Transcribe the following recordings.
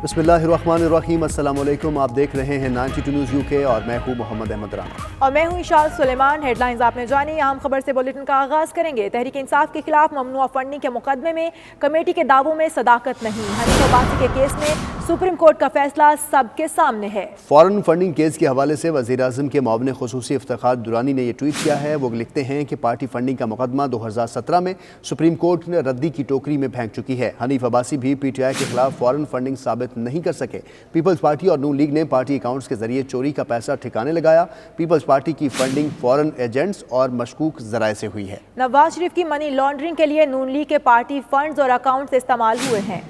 بسم اللہ الرحمن الرحیم، السلام علیکم۔ آپ دیکھ رہے ہیں 92 نیوز UK اور میں ہوں محمد احمد رانا اور میں ہوں اشارت سلیمان۔ ہیڈ لائنز آپ نے جانی، اہم خبر سے بلیٹن کا آغاز کریں گے۔ تحریک انصاف کے خلاف ممنوع فنڈنگ کے مقدمے میں کمیٹی کے دعووں میں صداقت نہیں۔ حنیف عباسی کے کیس میں سپریم کورٹ کا فیصلہ سب کے سامنے ہے۔ فارن فنڈنگ کیس کے حوالے سے وزیر اعظم کے معاون خصوصی افتخار درانی نے یہ ٹویٹ کیا ہے۔ وہ لکھتے ہیں کہ پارٹی فنڈنگ کا مقدمہ 2017 میں سپریم کورٹ نے ردی کی ٹوکری میں پھینک چکی ہے۔ حنیف عباسی بھی PTI کے خلاف فارن فنڈنگ ثابت نہیں کر سکے۔ پیپلز پارٹی اور نون لیگ نے پارٹی اکاؤنٹس کے ذریعے چوری کا پیسہ ٹھکانے لگایا۔ پیپلز پارٹی کی فنڈنگ فارن ایجنٹس اور مشکوک ذرائع سے ہوئی ہے۔ نواز شریف کی منی لانڈرنگ کے لیے نون لیگ کے پارٹی فنڈز اور اکاؤنٹس استعمال ہوئے ہیں۔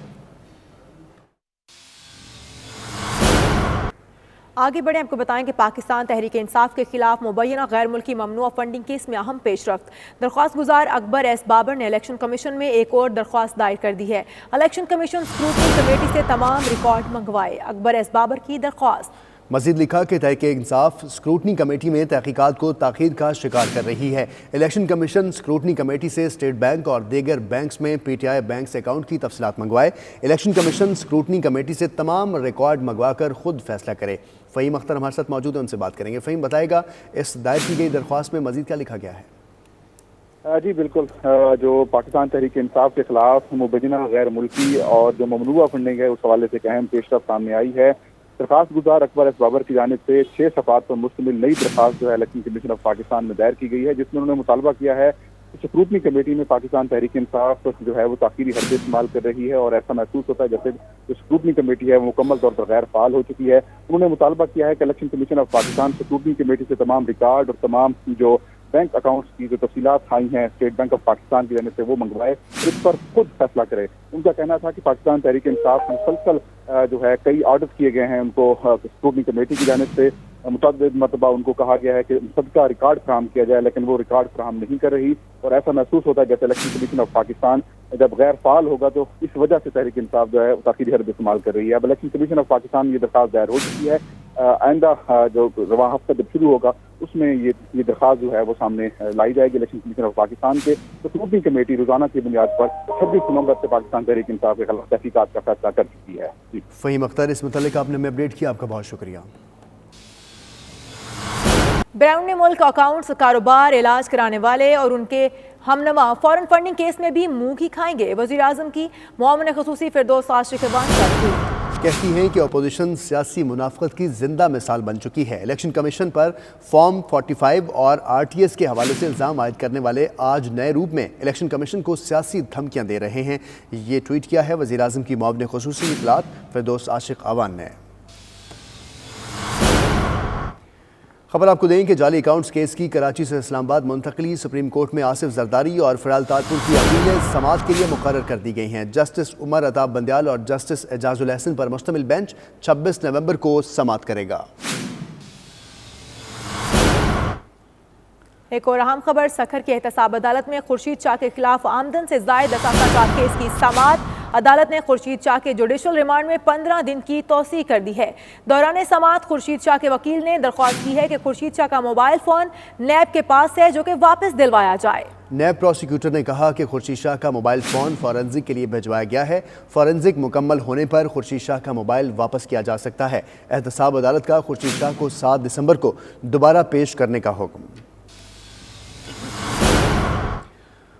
آگے بڑھیں، آپ کو بتائیں کہ پاکستان تحریک انصاف کے خلاف مبینہ غیر ملکی ممنوع فنڈنگ کیس میں اہم پیش رفت۔ درخواست گزار اکبر ایس بابر نے الیکشن کمیشن میں ایک اور درخواست دائر کر دی ہے۔ الیکشن کمیشن اسکروٹنی کمیٹی سے تمام ریکارڈ منگوائے۔ اکبر ایس بابر کی درخواست۔ مزید لکھا کہ تحریک انصاف اسکروٹنی کمیٹی میں تحقیقات کو تاخیر کا شکار کر رہی ہے۔ الیکشن کمیشن اسکروٹنی کمیٹی سے اسٹیٹ بینک اور دیگر بینکس میں PTI بینکس اکاؤنٹ کی تفصیلات منگوائے۔ الیکشن کمیشن اسکروٹنی کمیٹی سے تمام ریکارڈ منگوا کر خود فیصلہ کرے۔ فہیم اختر ہمارے ساتھ موجود ہیں، ان سے بات کریں گے۔ فہیم، بتائے گا اس دائر کی گئی درخواست میں مزید کیا لکھا گیا ہے؟ جی بالکل، جو پاکستان تحریک انصاف کے خلاف مبینہ غیر ملکی اور جو ممنوع فنڈنگ ہے اس حوالے سے ایک اہم پیش رفت سامنے آئی ہے۔ درخواست گزار اکبر ایس بابر کی جانب سے 6 صفحات پر مشتمل نئی درخواست جو ہے الیکشن کمیشن آف پاکستان میں دائر کی گئی ہے، جس میں انہوں نے مطالبہ کیا ہے کہ اسکروٹنی کمیٹی میں پاکستان تحریک انصاف جو ہے وہ تاخیری حربے استعمال کر رہی ہے اور ایسا محسوس ہوتا ہے جیسے جو اسکروٹنی کمیٹی ہے وہ مکمل طور پر غیر فعال ہو چکی ہے۔ انہوں نے مطالبہ کیا ہے کہ election commission of Pakistan scrutiny committee سے تمام ریکارڈ اور تمام جو بینک اکاؤنٹس کی جو تفصیلات آئی ہیں اسٹیٹ بینک آف پاکستان کی جانب سے وہ منگوائے، اس پر خود فیصلہ کرے۔ ان کا کہنا تھا کہ پاکستان تحریک انصاف مسلسل جو ہے کئی آڈٹ کیے گئے ہیں ان کو اسکروٹنی کمیٹی کی جانب سے، متعدد مرتبہ ان کو کہا گیا ہے کہ سب کا ریکارڈ فراہم کیا جائے، لیکن وہ ریکارڈ فراہم نہیں کر رہی اور ایسا محسوس ہوتا ہے جیسے الیکشن کمیشن آف پاکستان جب غیر فعال ہوگا تو اس وجہ سے تحریک انصاف جو ہے تاخیری حربے استعمال کر رہی ہے۔ اب الیکشن کمیشن آف پاکستان میں یہ درخواست دائر ہو چکی ہے۔ آئندہ جو رواں ہفتہ جب شروع ہوگا اس میں یہ درخواست جو ہے وہ سامنے لائی جائے گی الیکشن کمیشن آف پاکستان کے۔ اسکروٹنی کمیٹی روزانہ کی بنیاد پر 26 نومبر سے پاکستان تحریک انصاف کے خلاف تحقیقات کا فیصلہ کر چکی ہے۔ فہیم اختر، اس متعلق آپ نے ہمیں اپڈیٹ کیا، آپ کا بہت شکریہ۔ بیرون ملک اکاؤنٹس، کاروبار، علاج کرانے والے اور ان کے ہمنما فارن فنڈنگ کیس میں بھی منہ ہی کھائیں گے۔ وزیر اعظم کی معاون خصوصی فردوس عاشق اخوان کہتی ہیں کہ اپوزیشن سیاسی منافقت کی زندہ مثال بن چکی ہے۔ الیکشن کمیشن پر فارم 45 اور RTS کے حوالے سے الزام عائد کرنے والے آج نئے روپ میں الیکشن کمیشن کو سیاسی دھمکیاں دے رہے ہیں۔ یہ ٹویٹ کیا ہے وزیر اعظم کی معاون خصوصی اطلاعات فردوس عاشق اخوان نے۔ خبر آپ کو دیں کہ جعلی اکاؤنٹس کیس کی کراچی سے اسلام آباد منتقلی سپریم کورٹ میں آصف زرداری اور فرال تارپور کی اپیلیں سماعت کے لیے مقرر کر دی گئی ہیں۔ جسٹس عمر عطا بندیال اور جسٹس اعجاز الحسن پر مشتمل بینچ 26 نومبر کو سماعت کرے گا۔ ایک اور اہم خبر، سکھر کی احتساب عدالت میں خورشید شاہ کے خلاف آمدن سے زائد اثاثہ جات کیس کی سماعت۔ عدالت نے خورشید شاہ کے جوڈیشل ریمانڈ میں 15 دن کی توسیع کر دی ہے۔ دوران سماعت خورشید شاہ کے وکیل نے درخواست کی ہے کہ خورشید شاہ کا موبائل فون نیب کے پاس ہے جو کہ واپس دلوایا جائے۔ نیب پروسیکیوٹر نے کہا کہ خورشید شاہ کا موبائل فون فورنزک کے لیے بھجوایا گیا ہے۔ فورنزک مکمل ہونے پر خورشید شاہ کا موبائل واپس کیا جا سکتا ہے۔ احتساب عدالت کا خورشید شاہ کو 7 دسمبر کو دوبارہ پیش کرنے کا حکم۔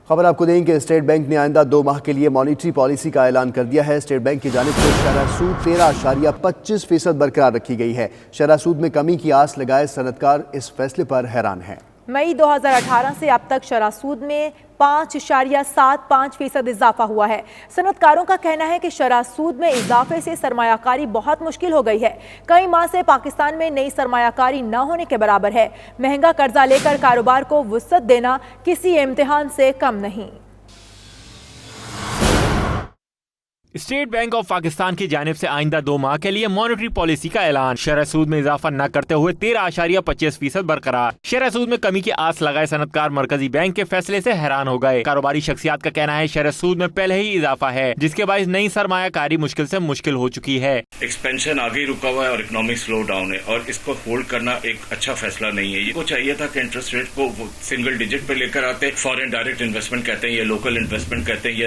خبر آپ کو دیں کہ اسٹیٹ بینک نے آئندہ 2 ماہ کے لیے مانیٹری پالیسی کا اعلان کر دیا ہے۔ اسٹیٹ بینک کی جانب سے شرح سود 13.25% برقرار رکھی گئی ہے۔ شرح سود میں کمی کی آس لگائے صنعت کار اس فیصلے پر حیران ہیں۔ مئی 2018 سے اب تک شرح سود میں 5.75% اضافہ ہوا ہے۔ صنعت کاروں کا کہنا ہے کہ شرح سود میں اضافے سے سرمایہ کاری بہت مشکل ہو گئی ہے۔ کئی ماہ سے پاکستان میں نئی سرمایہ کاری نہ ہونے کے برابر ہے۔ مہنگا قرضہ لے کر کاروبار کو وسعت دینا کسی امتحان سے کم نہیں۔ اسٹیٹ بینک آف پاکستان کی جانب سے آئندہ 2 ماہ کے لیے مانیٹری پالیسی کا اعلان۔ شرح سود میں اضافہ نہ کرتے ہوئے 13.25% برقرار۔ شرح سود میں کمی کی آس لگائے صنعت کار مرکزی بینک کے فیصلے سے حیران ہو گئے۔ کاروباری شخصیات کا کہنا ہے شرح سود میں پہلے ہی اضافہ ہے جس کے باعث نئی سرمایہ کاری مشکل سے مشکل ہو چکی ہے۔ ایکسپینشن آگے ہی رکا ہوا ہے اور اکنامک سلو ڈاؤن ہے اور اس کو ہولڈ کرنا ایک اچھا فیصلہ نہیں ہے۔ یہ کو چاہیے تھا کہ انٹرسٹ ریٹ کو سنگل ڈیجٹ پہ لے کر آتے۔ فارن ڈائریکٹ انویسٹمنٹ کہتے ہیں، یہ لوکل انویسٹمنٹ کہتے ہیں، یہ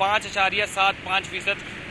5.75%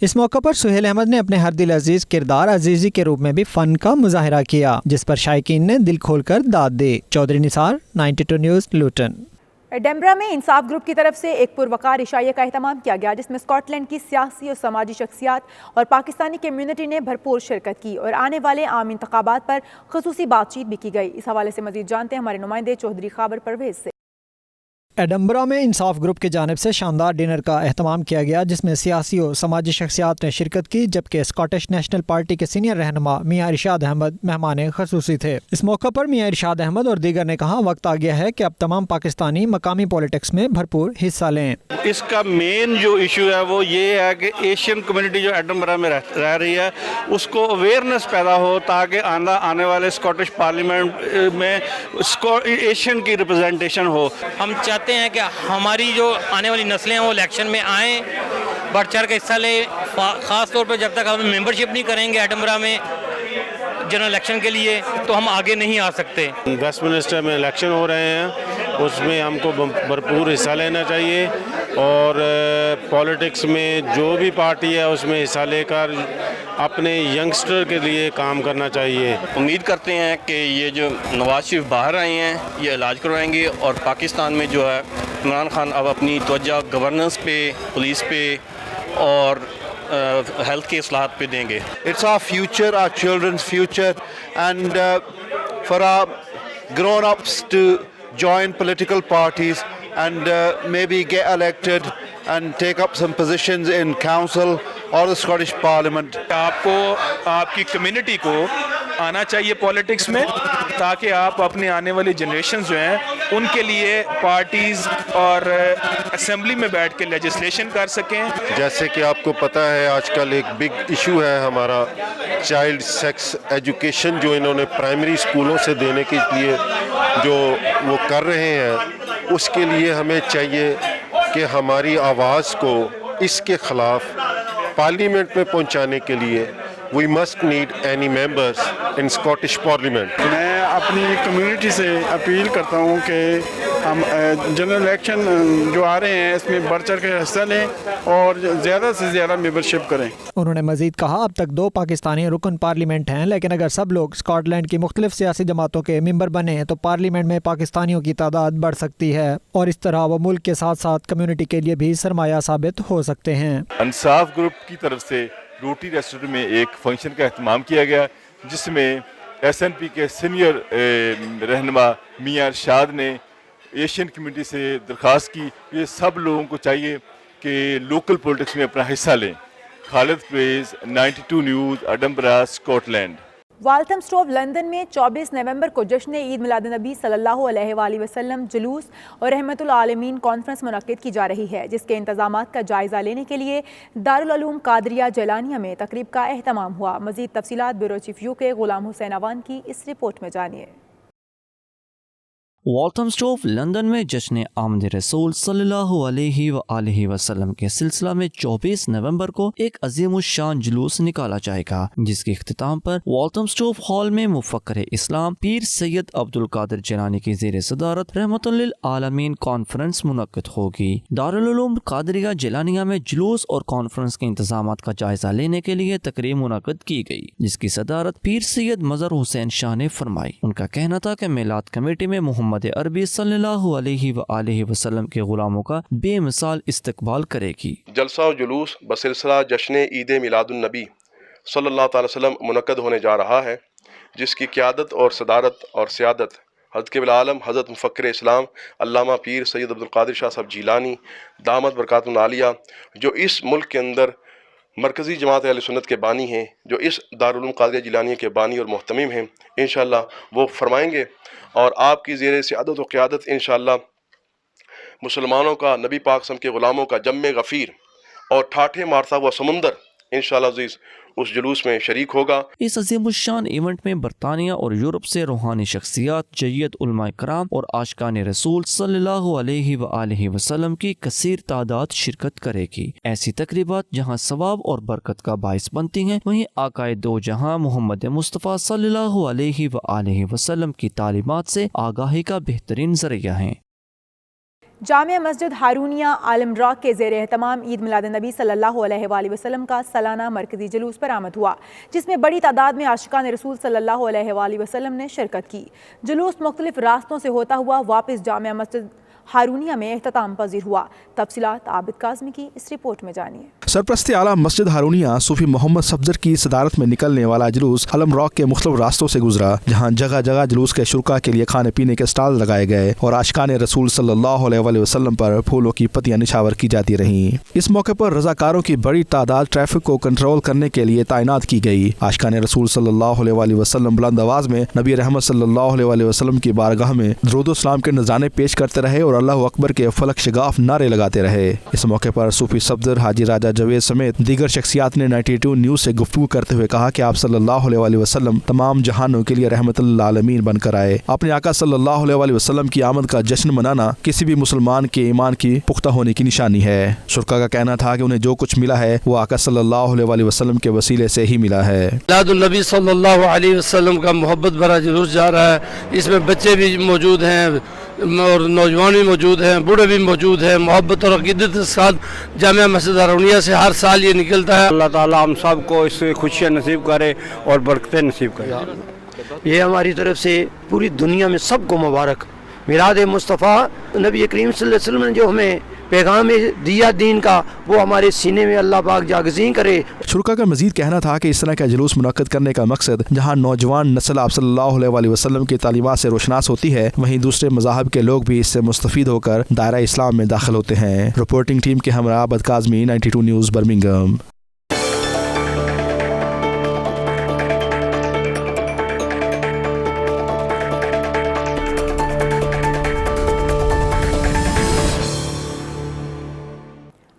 اس موقع پر سہیل احمد نے اپنے ہر دل عزیز کردار عزیزی کے روپ میں بھی فن کا مظاہرہ کیا، جس پر شائقین نے دل کھول کر داد دی۔ چودھری نثار، 92 نیوز، لوٹن۔ ایڈنبرا میں انصاف گروپ کی طرف سے ایک پروقار عشائیہ کا اہتمام کیا گیا، جس میں اسکاٹ لینڈ کی سیاسی اور سماجی شخصیات اور پاکستانی کمیونٹی نے بھرپور شرکت کی اور آنے والے عام انتخابات پر خصوصی بات چیت بھی کی گئی۔ اس حوالے سے مزید جانتے ہیں ہمارے نمائندے چودھری خابر پرویز سے۔ ایڈنبرا میں انصاف گروپ کی جانب سے شاندار ڈنر کا اہتمام کیا گیا، جس میں سیاسی و سماجی شخصیات نے شرکت کی، جبکہ اسکاٹش نیشنل پارٹی کے سینئر رہنما میاں ارشاد احمد مہمان خصوصی تھے۔ اس موقع پر میاں ارشاد احمد اور دیگر نے کہا وقت آ گیا ہے کہ اب تمام پاکستانی مقامی پولیٹکس میں بھرپور حصہ لیں۔ اس کا مین جو ایشو ہے وہ یہ ہے کہ ایشین کمیونٹی جو ایڈنبرا میں رہ رہی ہے اس کو اویئرنیس پیدا ہو، تاکہ آنے والے اسکاٹش پارلیمنٹ میں ایشین کی ریپرزنٹیشن ہو۔ ہم چاہتے ہیں کہ ہماری جو آنے والی نسلیں ہیں وہ الیکشن میں آئیں، بڑھ چڑھ کے حصہ لیں، خاص طور پہ جب تک ہم ممبرشپ نہیں کریں گے ایڈنبرا میں جنرل الیکشن کے لیے تو ہم آگے نہیں آ سکتے۔ ویسٹ منسٹر میں الیکشن ہو رہے ہیں، اس میں ہم کو بھرپور حصہ لینا چاہیے اور پولیٹکس میں جو بھی پارٹی ہے اس میں حصہ لے کر اپنے ینگسٹر کے لیے کام کرنا چاہیے۔ امید کرتے ہیں کہ یہ جو نواز شریف باہر آئے ہیں یہ علاج کروائیں گے اور پاکستان میں جو ہے عمران خان اب اپنی توجہ گورننس پہ، پولیس پہ اور ہیلتھ کے اصلاحات پہ دیں گے۔ It's our future, our children's future, and for our grown-ups to join political parties and maybe get elected and take up some positions in council or the Scottish Parliament. آپ کو آپ کی کمیونٹی کو آنا چاہیے پولیٹکس میں، تاکہ آپ اپنے آنے والی جنریشنز جو ہیں ان کے لیے پارٹیز اور اسمبلی میں بیٹھ کے لیجسلیشن کر سکیں۔ جیسے کہ آپ کو پتہ ہے آج کل ایک بگ ایشو ہے ہمارا چائلڈ سیکس ایجوکیشن، جو انہوں نے پرائمری اسکولوں سے دینے کے لیے جو وہ کر رہے ہیں، اس کے لیے ہمیں چاہیے کہ ہماری آواز کو اس کے خلاف پارلیمنٹ میں پہنچانے کے لیے we must need any members in Scottish Parliament. میں اپنی کمیونٹی سے اپیل کرتا ہوں کہ ہم جنرل الیکشن جو آ رہے ہیں اس میں بڑھ چڑھ کے حصہ لیں اور زیادہ سے زیادہ ممبرشپ کریں۔ انہوں نے مزید کہا اب تک 2 پاکستانی رکن پارلیمنٹ ہیں، لیکن اگر سب لوگ اسکاٹ لینڈ کی مختلف سیاسی جماعتوں کے ممبر بنے تو پارلیمنٹ میں پاکستانیوں کی تعداد بڑھ سکتی ہے اور اس طرح وہ ملک کے ساتھ ساتھ کمیونٹی کے لیے بھی سرمایہ ثابت ہو سکتے ہیں۔ انصاف گروپ کی طرف سے روٹی ریسٹورنٹ میں ایک فنکشن کا اہتمام کیا گیا، جس میں ایس این پی کے سینئر رہنما میاں ارشاد نے ایشین کمیونٹی سے درخواست کی یہ سب لوگوں کو چاہیے کہ لوکل پولیٹکس میں اپنا حصہ لیں۔ Khalid Pervez, 92 news, Edinburgh, Scotland. Walthamstow London میں 24 نومبر کو جشن عید میلاد النبی صلی اللہ علیہ وآلہ وسلم جلوس اور رحمت العالمین کانفرنس منعقد کی جا رہی ہے، جس کے انتظامات کا جائزہ لینے کے لیے دارالعلوم قادریہ جیلانیہ میں تقریب کا اہتمام ہوا۔ مزید تفصیلات بیورو چیف یو کے غلام حسین اوان کی اس رپورٹ میں جانیے۔ والتھمسٹوو لندن میں جشن آمد رسول صلی اللہ علیہ وآلہ وسلم کے سلسلہ میں 24 نومبر کو ایک عظیم الشان جلوس نکالا جائے گا، جس کے اختتام پر والتھمسٹوو ہال میں مفکر اسلام پیر سید عبد القادر جیلانی کی زیر صدارت رحمت للعالمین کانفرنس منعقد ہوگی۔ دارالعلوم قادریہ جیلانیہ میں جلوس اور کانفرنس کے انتظامات کا جائزہ لینے کے لیے تقریب منعقد کی گئی، جس کی صدارت پیر سید مظہر حسین شاہ نے فرمائی۔ ان کا کہنا تھا کہ میلاد کمیٹی میں محمد عربی صلی اللہ علیہ وآلہ وسلم کے غلاموں کا بے مثال استقبال کرے گی۔ جلسہ و جلوس بسلسلہ جشن عید میلاد النبی صلی اللہ تعالی وسلم منعقد ہونے جا رہا ہے، جس کی قیادت اور صدارت اور سیادت حضرت قبلہ عالم حضرت مفکر اسلام علامہ پیر سید عبد القادر شاہ صاحب جیلانی دامت برکاتہ عالیہ، جو اس ملک کے اندر مرکزی جماعت اہل سنت کے بانی ہیں، جو اس دارالعلوم قادریہ جیلانیہ کے بانی اور محتمم ہیں، انشاءاللہ وہ فرمائیں گے اور آپ کی زیر سیادت و قیادت انشاءاللہ مسلمانوں کا، نبی پاک صلی اللہ علیہ وسلم کے غلاموں کا جم غفیر اور ٹھاٹھے مارتا ہوا سمندر انشاءاللہ عزیز اس جلوس میں شریک ہوگا۔ اس عظیم الشان ایونٹ میں برطانیہ اور یورپ سے روحانی شخصیات، جید علماء کرام اور عاشقان رسول صلی اللہ علیہ وآلہ وسلم کی کثیر تعداد شرکت کرے گی۔ ایسی تقریبات جہاں ثواب اور برکت کا باعث بنتی ہیں، وہیں آقائے دو جہاں محمد مصطفیٰ صلی اللہ علیہ وآلہ وسلم کی تعلیمات سے آگاہی کا بہترین ذریعہ ہیں۔ جامع مسجد ہارونیہ عالم راک کے زیر اہتمام عید میلاد النبی صلی اللہ علیہ وآلہ وسلم کا سالانہ مرکزی جلوس برآمد ہوا، جس میں بڑی تعداد میں عاشقان رسول صلی اللہ علیہ وآلہ وسلم نے شرکت کی۔ جلوس مختلف راستوں سے ہوتا ہوا واپس جامع مسجد ہارونیہ میں اختتام پذیر ہوا۔ تفصیلات عابد کاظمی کی اس رپورٹ میں جانیے۔ سرپرست اعلیٰ مسجد ہارونیہ صوفی محمد صفدر کی صدارت میں نکلنے والا جلوس عالم راک کے مختلف راستوں سے گزرا، جہاں جگہ جگہ جلوس کے شرکاء کے لیے کھانے پینے کے سٹال لگائے گئے اور عاشقان رسول صلی اللہ علیہ وآلہ وسلم پر پھولوں کی پتیاں نشاور کی جاتی رہیں۔ اس موقع پر رضاکاروں کی بڑی تعداد ٹریفک کو کنٹرول کرنے کے لیے تعینات کی گئی۔ عاشقان رسول صلی اللہ علیہ وآلہ وسلم بلند آواز میں نبی رحمت صلی اللہ علیہ وآلہ وسلم کی بارگاہ میں درود و سلام کے نذرانے پیش کرتے رہے اور اللہ اکبر کے فلک شگاف نعرے لگاتے رہے۔ اس موقع پر صوفی صفدر حاجی راجہ جوید سمیت دیگر شخصیات نے 92 نیوز سے گفتگو کرتے ہوئے کہا کہ آپ صلی اللہ علیہ وآلہ وسلم تمام جہانوں کے لیے رحمت للعالمین بن کر آئے۔ اپنے آقا صلی اللہ علیہ وآلہ وسلم کی آمد کا جشن منانا کسی بھی مسلمان کے ایمان کی پختہ ہونے کی نشانی ہے۔ شرکا کا کہنا تھا کہ انہیں جو کچھ ملا ہے وہ آقا صلی اللہ علیہ وآلہ وسلم کے وسیلے سے ہی ملا ہے۔ میلاد النبی صلی اللہ علیہ وسلم کا محبت بھرا جلوس جا رہا ہے، اس میں بچے بھی موجود ہیں اور نوجوان بھی موجود ہیں، بوڑھے بھی موجود ہیں۔ محبت اور عقیدت کے ساتھ جامع مسجد ہارونیہ سے ہر سال یہ نکلتا ہے۔ اللہ تعالیٰ ہم سب کو اس سے خوشیاں نصیب کرے اور برکتیں نصیب کرے۔ یہ ہماری طرف سے پوری دنیا میں سب کو مبارک۔ میلاد مصطفیٰ نبی کریم صلی اللہ علیہ وسلم نے جو ہمیں پیغام دیا دین کا، وہ ہمارے سینے میں اللہ پاک جاگزین کرے۔ شرکا کا مزید کہنا تھا کہ اس طرح کا جلوس منعقد کرنے کا مقصد جہاں نوجوان نسل آپ صلی اللہ علیہ وآلہ وسلم کی تعلیمات سے روشناس ہوتی ہے، وہیں دوسرے مذاہب کے لوگ بھی اس سے مستفید ہو کر دائرہ اسلام میں داخل ہوتے ہیں۔ رپورٹنگ ٹیم کے ہمراہ عابد کاظمی، 92 نیوز، برمنگھم۔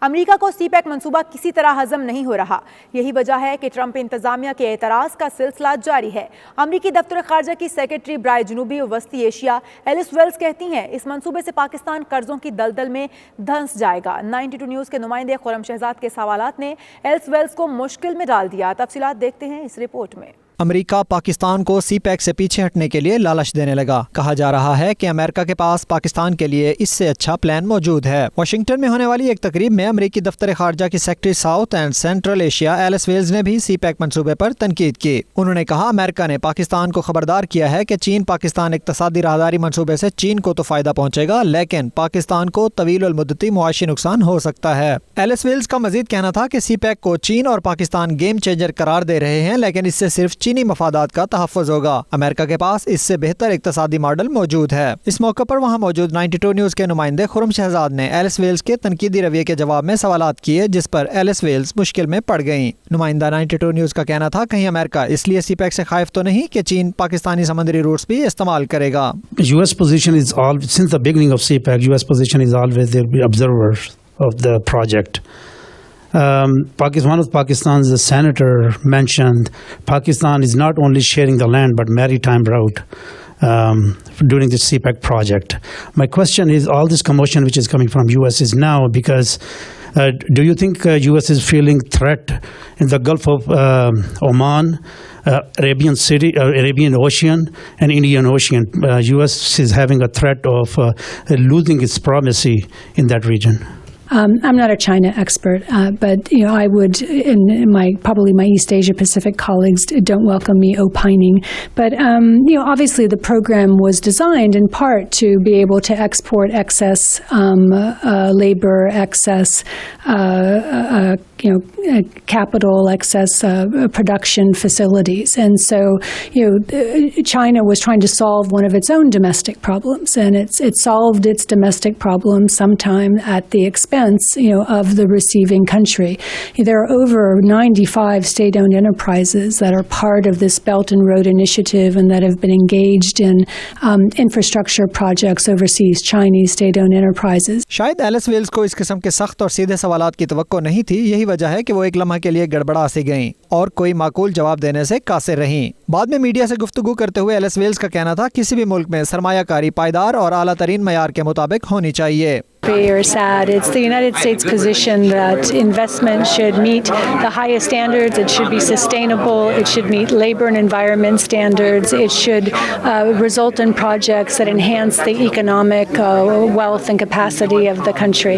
امریکہ کو سی پیک منصوبہ کسی طرح ہضم نہیں ہو رہا۔ یہی وجہ ہے کہ ٹرمپ انتظامیہ کے اعتراض کا سلسلہ جاری ہے۔ امریکی دفتر خارجہ کی سیکرٹری برائے جنوبی و وسطی ایشیا ایلس ویلز کہتی ہیں اس منصوبے سے پاکستان قرضوں کی دلدل میں دھنس جائے گا۔ 92 نیوز کے نمائندے خرم شہزاد کے سوالات نے ایلس ویلز کو مشکل میں ڈال دیا۔ تفصیلات دیکھتے ہیں اس رپورٹ میں۔ امریکہ پاکستان کو سی پیک سے پیچھے ہٹنے کے لیے لالچ دینے لگا۔ کہا جا رہا ہے کہ امریکہ کے پاس پاکستان کے لیے اس سے اچھا پلان موجود ہے۔ واشنگٹن میں ہونے والی ایک تقریب میں امریکی دفتر خارجہ کی secretary south and central Asia Alice Wells نے بھی سی پیک منصوبے پر تنقید کی۔ انہوں نے کہا امریکہ نے پاکستان کو خبردار کیا ہے کہ چین پاکستان اقتصادی راہداری منصوبے سے چین کو تو فائدہ پہنچے گا، لیکن پاکستان کو طویل المدتی معاشی نقصان ہو سکتا ہے۔ ایلس ویلز کا مزید کہنا تھا کہ سی پیک کو چین اور پاکستان گیم چینجر قرار دے رہے ہیں، لیکن اس سے صرف چینی مفادات کا تحفظ ہوگا۔ امریکہ کے پاس اس سے بہتر اقتصادی ماڈل موجود ہے۔ اس موقع پر وہاں موجود 92 نیوز کے نمائندے خرم شہزاد نے ایلس ویلز کے تنقیدی رویے کے جواب میں سوالات کیے، جس پر ایلس ویلز مشکل میں پڑ گئیں۔ نمائندہ 92 نیوز کا کہنا تھا کہیں امریکہ اس لیے سی پیک سے خائف تو نہیں کہ چین پاکستانی سمندری روٹس بھی استعمال کرے گا۔ US position is all since the beginning of CPEC. US position is always the observers of the project. One of Pakistan's senator mentioned Pakistan is not only sharing the land but maritime route during the CPEC project. My question is, all this commotion which is coming from US is now because do you think US is feeling threat in the Gulf of Oman, Arabian Ocean and Indian Ocean? US is having a threat of losing its primacy in that region. I'm not a China expert, but I would, probably my East Asia Pacific colleagues don't welcome me opining. But obviously the program was designed in part to be able to export excess labor, excess capital, excess production facilities, and so China was trying to solve one of its own domestic problems, and it solved its domestic problem sometime at the expense of the receiving country. There are over 95 state-owned enterprises that are part of this Belt and Road Initiative and that have been engaged in infrastructure projects overseas, Chinese state-owned enterprises. شاید Alice Wells کو اس قسم کے سخت اور سیدھے سوالات کی توقع نہیں تھی، یہی وجہ ہے کہ وہ ایک لمحہ کے لیے گڑبڑا سی گئیں اور کوئی معقول جواب دینے سے قاصر رہیں۔ بعد میں میڈیا سے گفتگو کرتے ہوئے ایلس ویلز کا کہنا تھا کسی بھی ملک میں سرمایہ کاری پائیدار اور اعلیٰ ترین معیار کے مطابق ہونی چاہیے۔ happy or sad. It's the United States position that investment should meet the highest standards. It should be sustainable. It should meet labor and environment standards. It should result in projects that enhance the economic wealth and capacity of the country.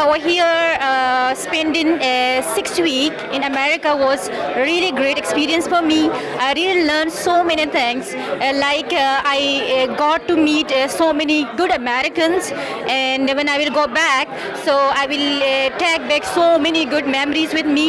Over here spending 6 weeks in America was really great experience for me. I really learned so many things. I got to meet so many good Americans, and when I will go back, so I will take back so many good memories with me.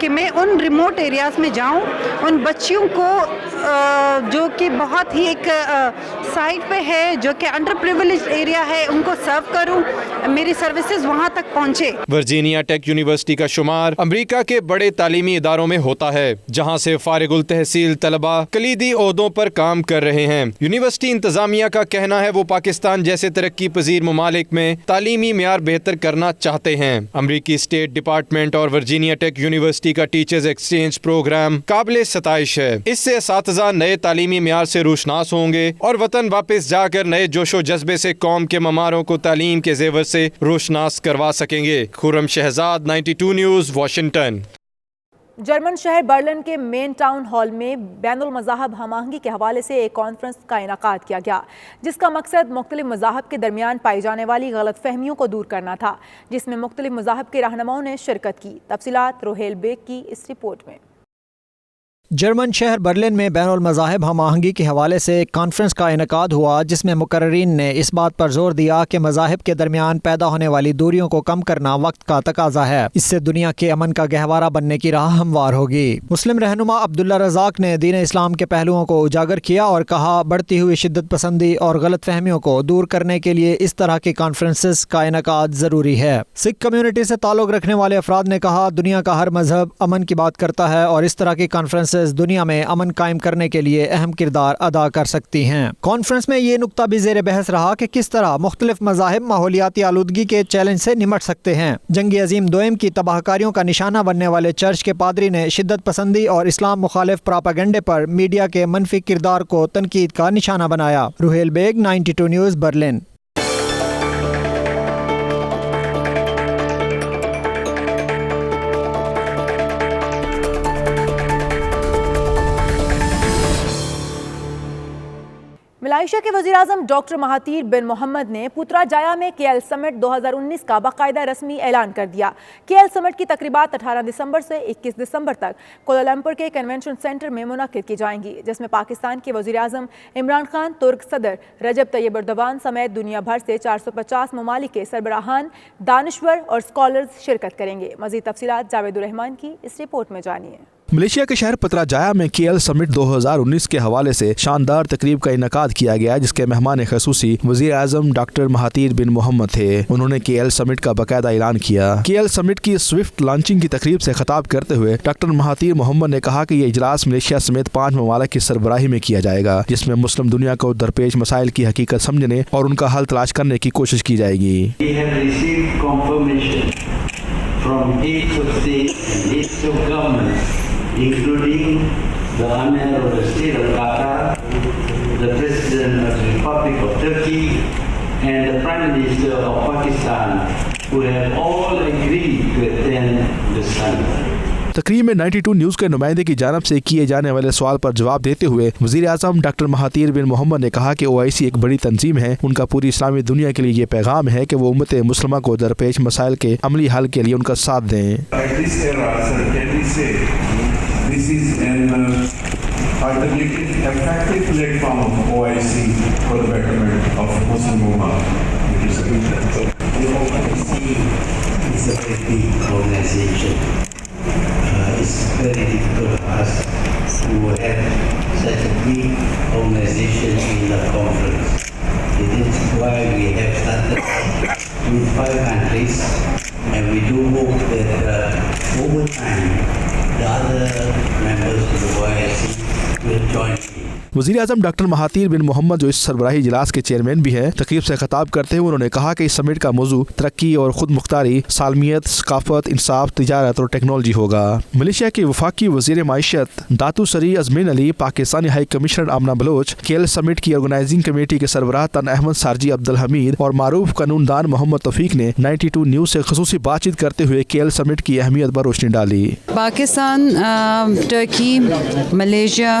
کہ میں ان remote areas میں جاؤں, ان بچیوں کو جو کہ بہت ہی ایک سائٹ پہ ہے, جو کہ انڈر پریویلیجڈ ایریا ہے, ان کو سرو کروں, میری سروسز وہاں تک پہنچے. ورجینیا ٹیک یونیورسٹی کا شمار امریکہ کے بڑے تعلیمی اداروں میں ہوتا ہے جہاں سے فارغ التحصیل طلباء کلیدی عہدوں پر کام کر رہے ہیں. یونیورسٹی انتظامیہ کا کہنا ہے وہ پاکستان جیسے ترقی پذیر ممالک میں تعلیمی معیار بہتر کرنا چاہتے ہیں. امریکی اسٹیٹ ڈپارٹمنٹ اور ورجینیا ٹیک یونیورسٹی کا ٹیچرز ایکسچینج پروگرام قابل ستائش ہے. اس سے اساتذہ نئے تعلیمی معیار سے روشناس ہوں گے اور وطن واپس جا کر نئے جوش و جذبے سے قوم کے مماروں کو تعلیم کے زیور سے روشناس کروا سکیں گے. خرم شہزاد، 92 نیوز، واشنگٹن. جرمن شہر برلن کے مین ٹاؤن ہال میں بین المذاہب ہم آہنگی کے حوالے سے ایک کانفرنس کا انعقاد کیا گیا جس کا مقصد مختلف مذاہب کے درمیان پائی جانے والی غلط فہمیوں کو دور کرنا تھا، جس میں مختلف مذاہب کے رہنماؤں نے شرکت کی. تفصیلات روہیل بیگ کی اس رپورٹ میں. جرمن شہر برلن میں بین المذاہب ہم آہنگی کے حوالے سے ایک کانفرنس کا انعقاد ہوا جس میں مقررین نے اس بات پر زور دیا کہ مذاہب کے درمیان پیدا ہونے والی دوریوں کو کم کرنا وقت کا تقاضا ہے. اس سے دنیا کے امن کا گہوارہ بننے کی راہ ہموار ہوگی. مسلم رہنما عبداللہ رزاق نے دین اسلام کے پہلوؤں کو اجاگر کیا اور کہا بڑھتی ہوئی شدت پسندی اور غلط فہمیوں کو دور کرنے کے لیے اس طرح کی کانفرنسز کا انعقاد ضروری ہے. سکھ کمیونٹی سے تعلق رکھنے والے افراد نے کہا دنیا کا ہر مذہب امن کی بات کرتا ہے اور اس طرح کی کانفرنسز دنیا میں امن قائم کرنے کے لیے اہم کردار ادا کر سکتی ہیں. کانفرنس میں یہ نقطہ بھی زیر بحث رہا کہ کس طرح مختلف مذاہب ماحولیاتی آلودگی کے چیلنج سے نمٹ سکتے ہیں. جنگ عظیم دوئم کی تباہ کاریوں کا نشانہ بننے والے چرچ کے پادری نے شدت پسندی اور اسلام مخالف پراپیگنڈے پر میڈیا کے منفی کردار کو تنقید کا نشانہ بنایا. Roheel Baig, 92 news, Berlin. Malaysia کے وزیراعظم ڈاکٹر مہاتیر بن محمد نے پوترا جایا میں کے ایل سمٹ 2019 کا باقاعدہ رسمی اعلان کر دیا. کے ایل سمٹ کی تقریبات 18 دسمبر سے 21 دسمبر تک کوالالمپور کے کنونشن سینٹر میں منعقد کی جائیں گی، جس میں پاکستان کے وزیراعظم عمران خان، ترک صدر رجب طیب ایردوان سمیت دنیا بھر سے 450 ممالک کے سربراہان، دانشور اور اسکالرز شرکت کریں گے. مزید تفصیلات جاوید الرحمان کی اس رپورٹ میں جانیے. ملیشیا کے شہر پترا جایا میں کے ایل سمٹ 2019 کے حوالے سے شاندار تقریب کا انعقاد کیا گیا جس کے مہمان خصوصی وزیر اعظم ڈاکٹر مہاتیر بن محمد تھے. انہوں نے کے ایل سمٹ کا باقاعدہ اعلان کیا. کے ایل سمٹ کی سوئفٹ لانچنگ کی تقریب سے خطاب کرتے ہوئے ڈاکٹر مہاتیر محمد نے کہا کہ یہ اجلاس ملیشیا سمیت 5 ممالک کی سربراہی میں کیا جائے گا جس میں مسلم دنیا کو درپیش مسائل کی حقیقت سمجھنے اور ان کا حل تلاش کرنے کی کوشش کی جائے گی. including the Amir of the State of Qatar, the President of the Republic of Turkey, and the Prime Minister of Pakistan, who have all agreed to attend the summit. تقریب میں 92 نیوز کے نمائندے کی جانب سے کیے جانے والے سوال پر جواب دیتے ہوئے وزیر اعظم ڈاکٹر مہاتیر بن محمد نے کہا کہ OIC ایک بڑی تنظیم ہے. ان کا پوری اسلامی دنیا کے لیے یہ پیغام ہے کہ وہ امت مسلمہ کو درپیش مسائل کے عملی حل کے لیے ان کا ساتھ دیں. This is an effective platform of OIC for the betterment of Muslim Ummah. The OIC is a very big organization. It's very difficult for us to have such a big organization in the conference. It is why we have started with 5 countries, and we do hope that over time the other members of the OIC will join in. وزیر اعظم doctor Mahathir بن محمد جو اس سربراہی اجلاس کے chairman بھی ہیں تقریب سے خطاب کرتے ہوئے انہوں نے کہا کہ اس سمٹ کا موضوع ترقی اور خود مختاری، سالمیت، ثقافت، انصاف، تجارت اور ٹیکنالوجی ہوگا. ملیشیا کے وفاقی وزیر معیشت داتو سری ازمین علی، پاکستانی ہائی کمشنر آمنہ بلوچ، کے ایل سمٹ کی آرگنائزنگ کمیٹی کے سربراہ تن احمد سارجی عبدالحمید اور معروف قانون دان محمد توفیق نے 92 نیوز سے خصوصی بات چیت کرتے ہوئے کے ایل سمٹ کی اہمیت پر روشنی ڈالی. پاکستان، ترکی، Malaysia,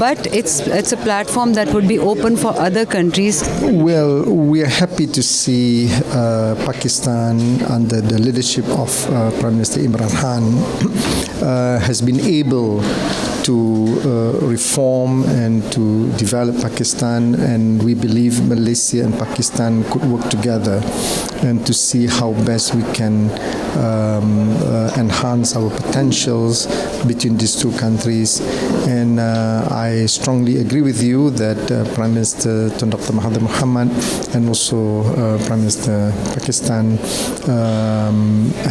but it's a platform that would be open for other countries. Well, we are happy to see Pakistan under the leadership of Prime Minister Imran Khan has been able to reform and to develop Pakistan, and we believe Malaysia and Pakistan could work together and to see how best we can enhance our potentials between these two countries. And I strongly agree with you that Prime Minister Tun Dr. Mahathir Mohamad and also Prime Minister Pakistan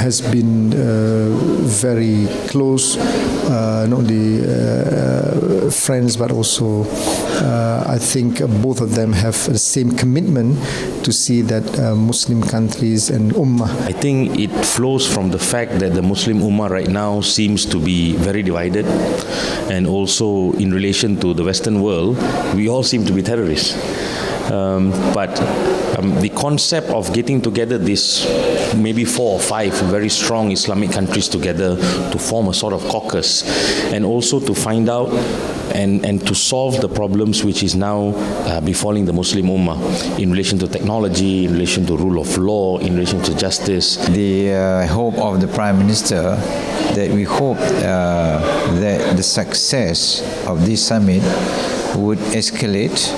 has been very close, not only friends, but also I think both of them have the same commitment to see that Muslim countries and Ummah. I think it flows from the fact that the Muslim Ummah right now seems to be very divided, and also in relation to the Western world, we all seem to be terrorists. But the concept of getting together this maybe 4 or 5 very strong Islamic countries together to form a sort of caucus, and also to find out and to solve the problems which is now befalling the Muslim Ummah in relation to technology, in relation to rule of law, in relation to justice. The hope of the Prime Minister that we hope that the success of this summit would escalate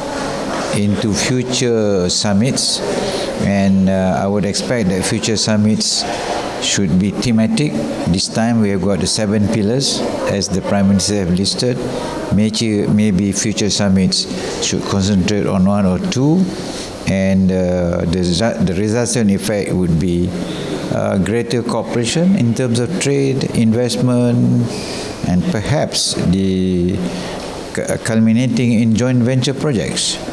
into future summits, and I would expect that future summits should be thematic. This time we have got the 7 pillars as the Prime Minister have listed. Maybe future summits should concentrate on 1 or 2, and the resultant effect would be greater cooperation in terms of trade, investment, and perhaps the culminating in joint venture projects.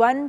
1